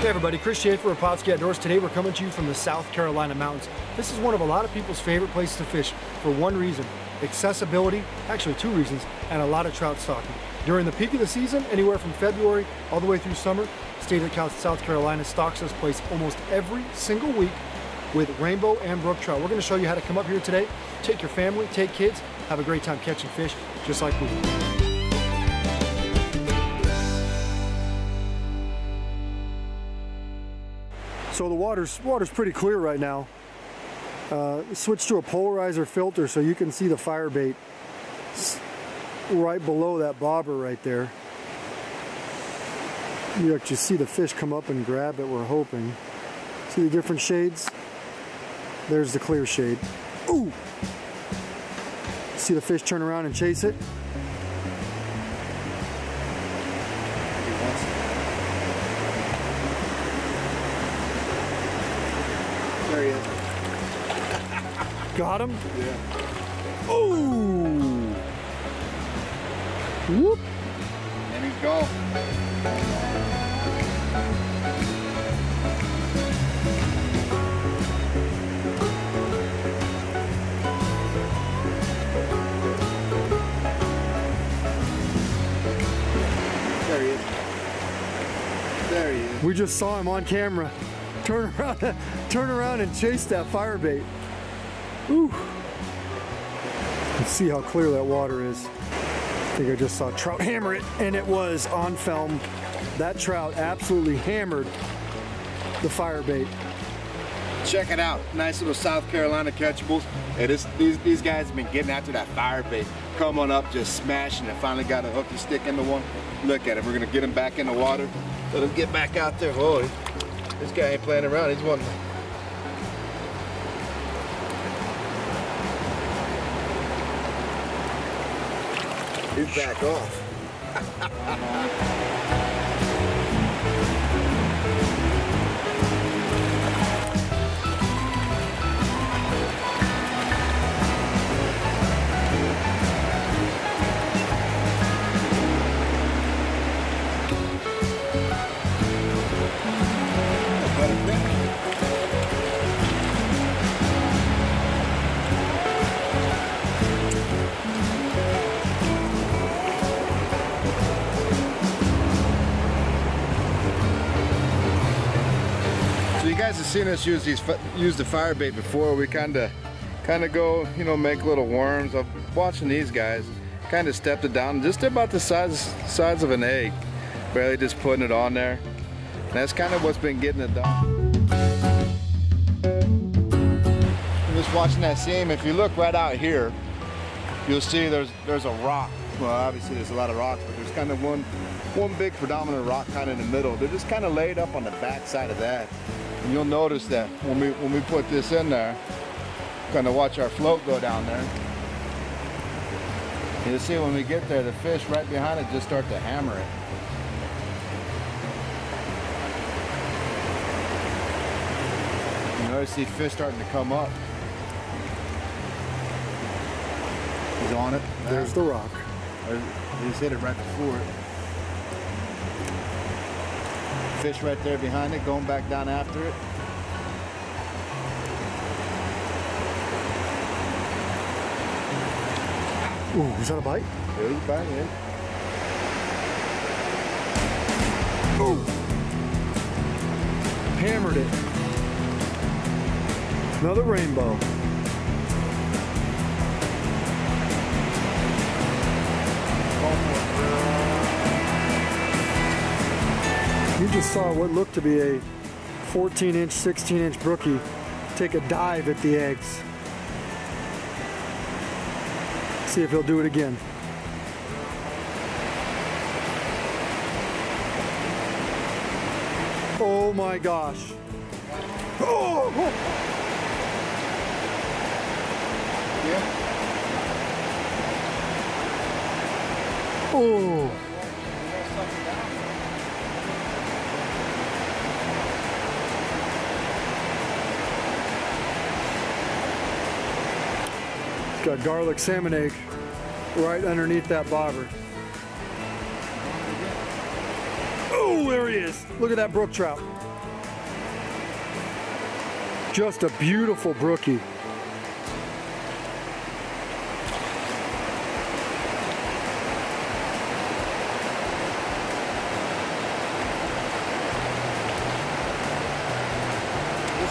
Hey everybody, Chris Schaefer of Pautzke Outdoors. Today we're coming to you from the South Carolina mountains. This is one of a lot of people's favorite places to fish for one reason: accessibility, actually two reasons, and a lot of trout stocking. During the peak of the season, anywhere from February all the way through summer, the state of South Carolina stocks this place almost every single week with rainbow and brook trout. We're going to show you how to come up here today, take your family, take kids, have a great time catching fish just like we do. So the water's pretty clear right now. Switch to a polarizer filter so you can see the fire bait right below that bobber right there. You actually see the fish come up and grab it, we're hoping. See the different shades? There's the clear shade. Ooh! See the fish turn around and chase it? There he is. Got him? Yeah. Ooh! Whoop! And he's gone. There he is. There he is. We just saw him on camera. Turn around and chase that fire bait. Ooh. Let's see how clear that water is. I think I just saw trout hammer it, and it was on film. That trout absolutely hammered the fire bait. Check it out. Nice little South Carolina catchables. And these guys have been getting after that fire bait. Coming up, just smashing it. Finally got a hooky stick into one. Look at it. We're going to get him back in the water. Let him get back out there. Holy. This guy ain't playing around. He's wanting. He's back off. You guys have seen us use the fire bait before. We kind of go, you know, make little worms. I'm watching these guys kind of stepped it down just about the size of an egg, barely just putting it on there. And that's kind of what's been getting it done. I'm just watching that seam. If you look right out here, you'll see there's a rock. Well, obviously there's a lot of rocks, but there's kind of one big predominant rock kind of in the middle. They're just kind of laid up on the back side of that. And you'll notice that when we put this in there, kind of watch our float go down there. You'll see when we get there, the fish right behind it just start to hammer it. You notice these fish starting to come up. He's on it. There's the rock. He just hit it right before it. Fish right there behind it, going back down after it. Ooh, is that a bite? Yeah, he's biting it. Ooh! Hammered it. Another rainbow. You just saw what looked to be a 14-inch, 16-inch brookie take a dive at the eggs. See if he'll do it again. Oh my gosh. Oh! Yeah. Oh! Got garlic salmon egg right underneath that bobber. Oh, there he is. Look at that brook trout. Just a beautiful brookie. This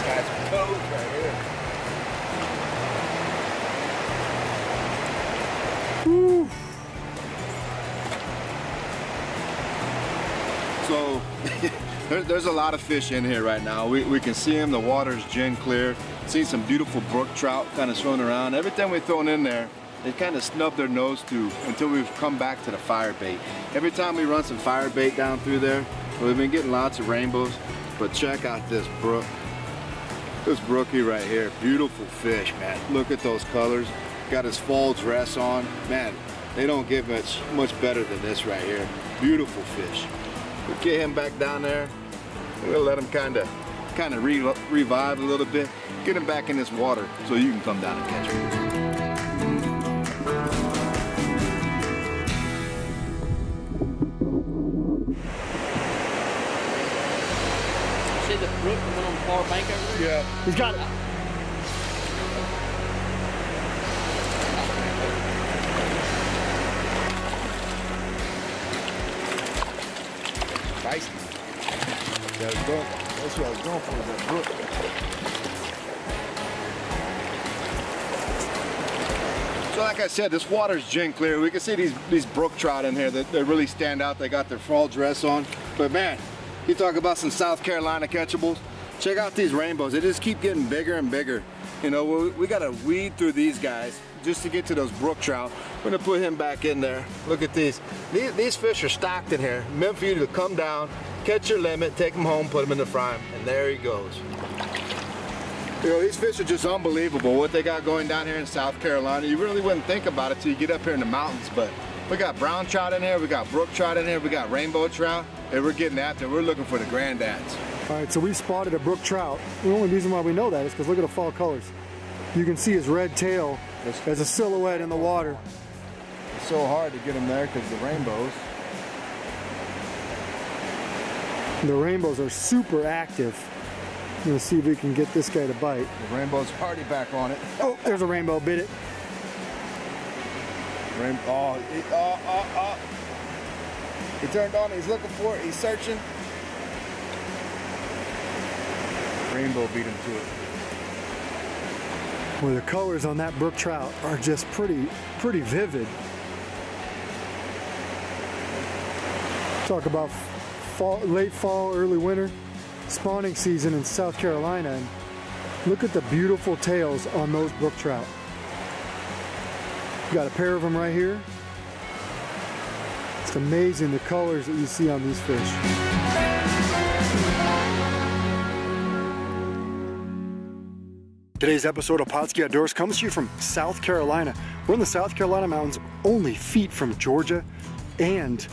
guy's toes right here. Woo. So there's a lot of fish in here right now. We can see them. The water's gin clear. See some beautiful brook trout kind of swimming around. Everything we've thrown in there, they kind of snub their nose to until we've come back to the fire bait. Every time we run some fire bait down through there, we've been getting lots of rainbows. But check out this brook. This brookie right here, beautiful fish, man. Look at those colors. Got his fall dress on. Man, they don't get much better than this right here. Beautiful fish. We'll get him back down there. We'll let him kind of revive a little bit. Get him back in this water so you can come down and catch him. See the brook that went on the far bank over there? Yeah. He's got it. Feisty. That's what I was going for, that brook. So like I said, this water's gin clear. We can see these brook trout in here that they really stand out. They got their fall dress on. But man, you talk about some South Carolina catchables. Check out these rainbows. They just keep getting bigger and bigger. You know, we got to weed through these guys just to get to those brook trout. We're gonna put him back in there. Look at these. These fish are stocked in here, meant for you to come down, catch your limit, take them home, put them in the fry, and there he goes. You know, these fish are just unbelievable, what they got going down here in South Carolina. You really wouldn't think about it till you get up here in the mountains, but we got brown trout in here, we got brook trout in here, we got rainbow trout, and we're getting after it. We're looking for the granddads. All right, so we spotted a brook trout. The only reason why we know that is because look at the fall colors. You can see his red tail as a silhouette in the water. It's so hard to get them there because the rainbows. The rainbows are super active. I'm gonna see if we can get this guy to bite. The rainbow's already back on it. Oh, there's a rainbow, bit it. He turned on, he's looking for it, he's searching. Rainbow beat him to it. Well, the colors on that brook trout are just pretty vivid. Talk about late fall, early winter, spawning season in South Carolina, and look at the beautiful tails on those brook trout. Got a pair of them right here. It's amazing the colors that you see on these fish. Today's episode of Pautzke Outdoors comes to you from South Carolina. We're in the South Carolina mountains, only feet from Georgia and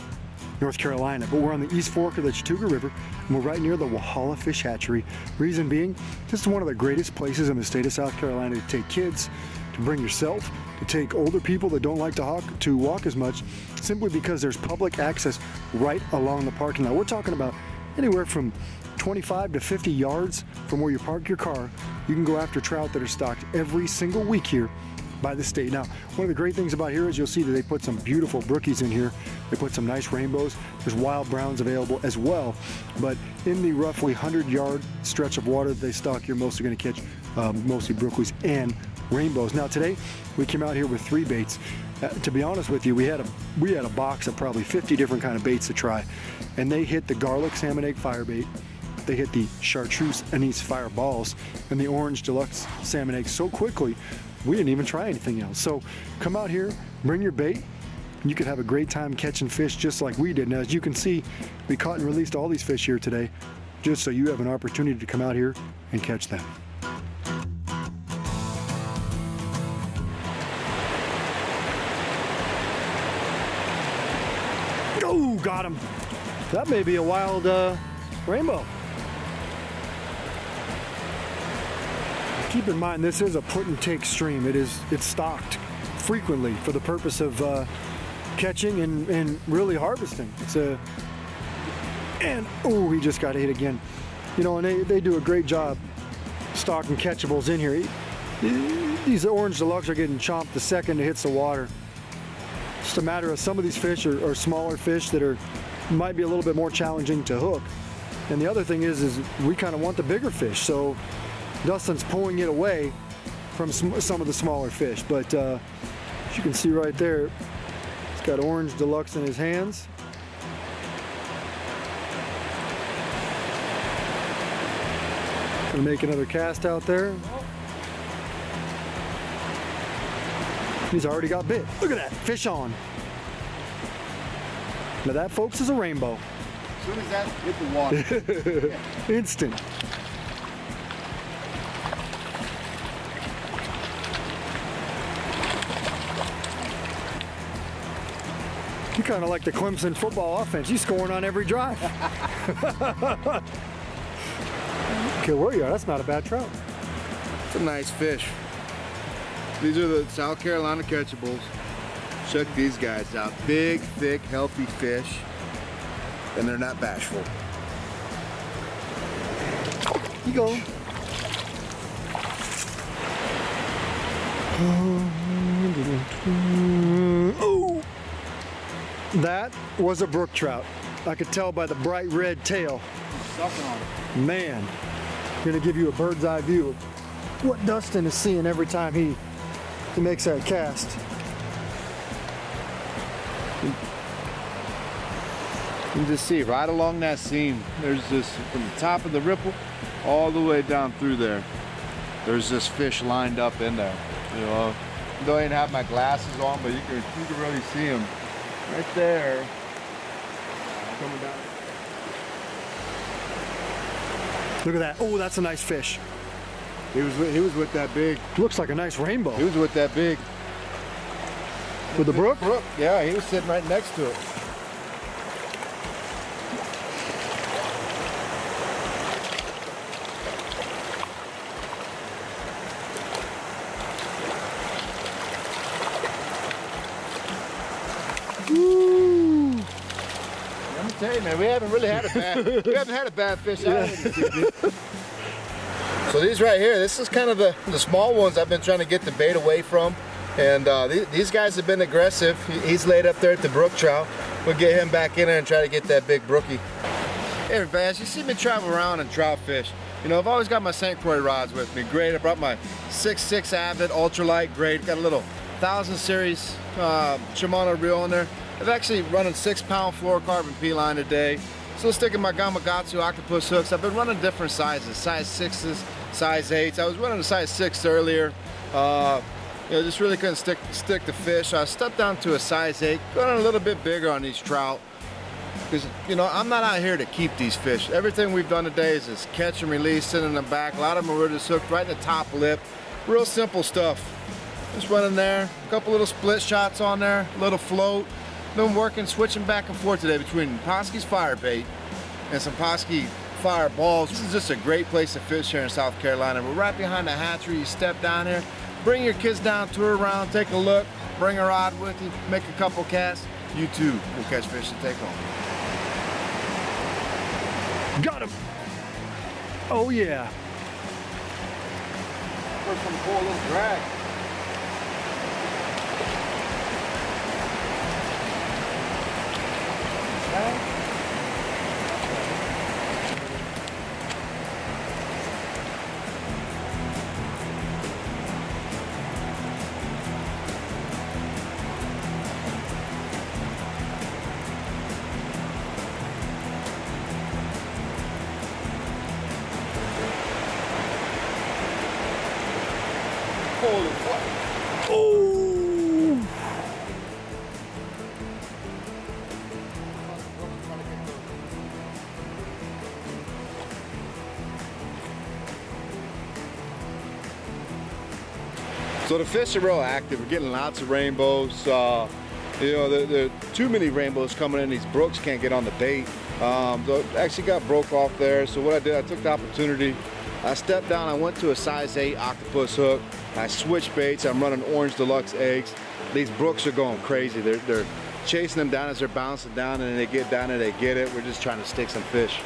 North Carolina, but we're on the East Fork of the Chattooga River, and we're right near the Walhalla Fish Hatchery. Reason being, this is one of the greatest places in the state of South Carolina to take kids, to bring yourself, to take older people that don't like to walk as much, simply because there's public access right along the parking lot. We're talking about anywhere from 25 to 50 yards from where you park your car. You can go after trout that are stocked every single week here by the state. Now, one of the great things about here is you'll see that they put some beautiful brookies in here. They put some nice rainbows. There's wild browns available as well. But in the roughly 100-yard stretch of water that they stock, you're mostly going to catch mostly brookies and rainbows. Now today, we came out here with 3 baits. To be honest with you, we had a box of probably 50 different kind of baits to try, and they hit the garlic salmon egg fire bait. They hit the chartreuse anise fireballs and the orange deluxe salmon eggs so quickly, we didn't even try anything else. So come out here, bring your bait, and you could have a great time catching fish just like we did. Now, as you can see, we caught and released all these fish here today, just so you have an opportunity to come out here and catch them. Oh, got him. That may be a wild rainbow. Keep in mind, this is a put and take stream. It's stocked frequently for the purpose of catching and really harvesting. Oh, he just got hit again. You know, and they do a great job stocking catchables in here. These orange deluxe are getting chomped the second it hits the water. Just a matter of some of these fish are smaller fish that might be a little bit more challenging to hook. And the other thing is we kind of want the bigger fish, so Dustin's pulling it away from some of the smaller fish. But as you can see right there, he's got orange deluxe in his hands. Gonna make another cast out there. He's already got bit. Look at that, fish on. Now that, folks, is a rainbow. As soon as that hit the water. Instant. You kind of like the Clemson football offense. You scoring on every drive. Okay, where you are, that's not a bad trout. It's a nice fish. These are the South Carolina catchables. Check these guys out. Big, thick, healthy fish. And they're not bashful. You go. Oh! That was a brook trout. I could tell by the bright red tail. Sucking on it. Man, I'm gonna give you a bird's eye view of what Dustin is seeing every time he makes that cast. You can just see right along that seam, there's this, from the top of the ripple all the way down through there, there's this fish lined up in there. You know, I don't even have my glasses on, but you can really see them right there coming down. Look at that. Oh, that's a nice fish. He was with that big. Looks like a nice rainbow. He was with that big. With the brook? Yeah, he was sitting right next to it. Woo! Let me tell you, man, we haven't really had a bad fish out here. So these right here, this is kind of the small ones I've been trying to get the bait away from. And these guys have been aggressive. He's laid up there at the brook trout. We'll get him back in there and try to get that big brookie. Hey everybody, as you see me travel around and trout fish, you know, I've always got my St. Croix rods with me. Great, I brought my 6.6 Avid ultralight grade. Got a little 1000 series Shimano reel in there. I've actually running 6-pound fluorocarbon P-line today. Still sticking my Gamakatsu octopus hooks. I've been running different sizes, size 6s, size 8s. I was running a size 6 earlier. You know, just really couldn't stick the fish. I stepped down to a size 8, going a little bit bigger on these trout. Because, you know, I'm not out here to keep these fish. Everything we've done today is just catch and release, sit in the back. A lot of them are just hooked right in the top lip. Real simple stuff. Just running there, a couple little split shots on there, a little float. Been working, switching back and forth today between Pautzke's fire bait and some Pautzke fire balls. This is just a great place to fish here in South Carolina. We're right behind the hatchery. You step down here, bring your kids down, tour around, take a look, bring a rod with you, make a couple casts. You too will catch fish and take home. Got him. Oh yeah. First one to pull a little drag. Holy fuck. Oh! So the fish are real active. We're getting lots of rainbows. You know, there are too many rainbows coming in. These brooks can't get on the bait. So actually got broke off there. So what I did, I took the opportunity. I stepped down, I went to a size 8 octopus hook. I switched baits, I'm running orange deluxe eggs. These brooks are going crazy. They're chasing them down as they're bouncing down, and then they get down and they get it. We're just trying to stick some fish.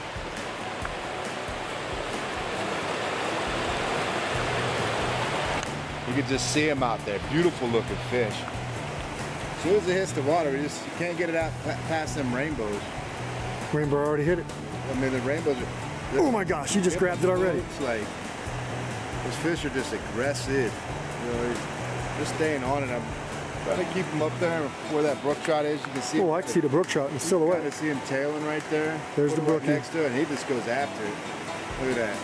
could just see them out there. Beautiful looking fish. As soon as it hits the water, you can't get it out past them rainbows. Rainbow already hit it. I mean, the rainbows are... Oh my gosh, he just grabbed it already. It's like, those fish are just aggressive. You know, they're staying on it. I'm trying to keep them up there where that brook trout is. You can see. Oh, I can see the brook trout in the silhouette. You can see him tailing right there. There's the brookie. Next to it, and he just goes after it. Look at that.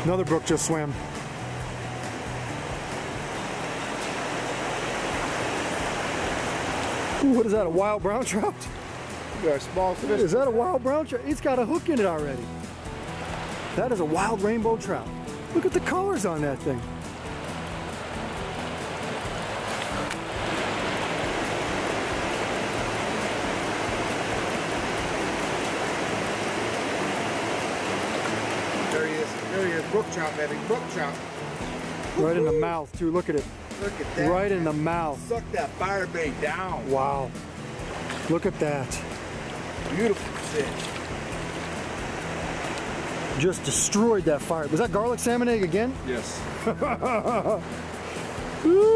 Another brook just swam. Ooh, what is that, a wild brown trout? Look at our small fish. Is that a wild brown trout? It's got a hook in it already. That is a wild rainbow trout. Look at the colors on that thing. There he is. There he is. Brook trout, baby. Brook trout. Right in the mouth, too. Look at it. Look at that. Right in the mouth. Suck that fire bait down. Wow. Look at that. Beautiful fish. Just destroyed that fire. Was that garlic salmon egg again? Yes. Ooh.